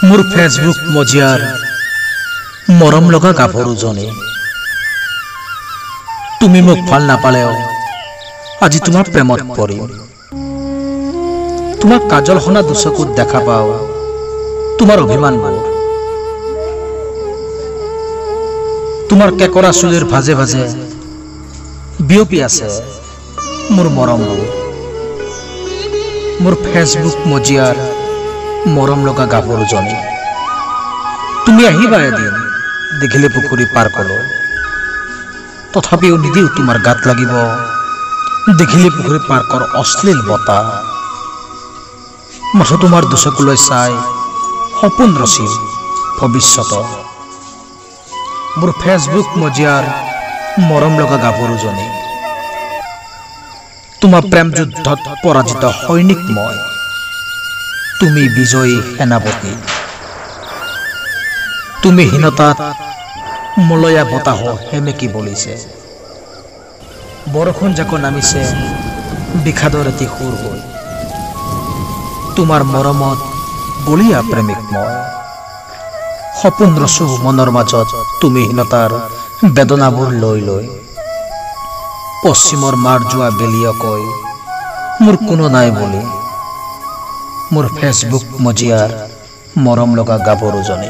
मोर Facebook मजियार मरम लगा गाभरुजनी तुमी मोक ভাল नापालेও আজি তোমার প্রেমত পড়ি তোমার কাজল হনা দুচকুত দেখা পাও তোমার অভিমান বোৰ তোমাৰ কেকৰা চুলিৰ ভাজে ভাজে বিয়পি আছে মোৰ মৰমবোৰ মোৰ ফেসবুক মজিয়াৰ মৰম লগা গাভৰুজনী তুমি আহিবা এদিন দেখিলে পুখুৰী পাৰ কলো তথাপিও নিদিও তোমাৰ গাত লাগিব দেখিলে পুখুৰী পাৰ কৰ অশ্লীল বতাহ মাথো তোমাৰ দুচকুলৈ চাই সপোন ৰচিম ভৱিষ্যত মোৰ ফেসবুক মজিয়াৰ মৰম লগা গাভৰুজনী তোমাৰ প্ৰেম যুদ্ধত পৰাজিত সৈনিক মই তুমি বিজয়ী সেনাপতি তুমি হীনতাত মলয়া বতাহ হেমেকি বলিছে বৰষুণ জাক নামিছে বিষাদৰ এটি সুৰ হৈ তোমাৰ মৰমত বলিয়া প্ৰেমিক মই সপোন ৰচো মনৰ মাজত তুমি হীনতাৰ বেদনাবোৰ লৈ লৈ পশ্চিমৰ মাৰ যোৱা বেলিয়া কয় মোৰ কোনো নাই বুলি मोर फेसबुक मजियार मरम लगा गाभरुजनी।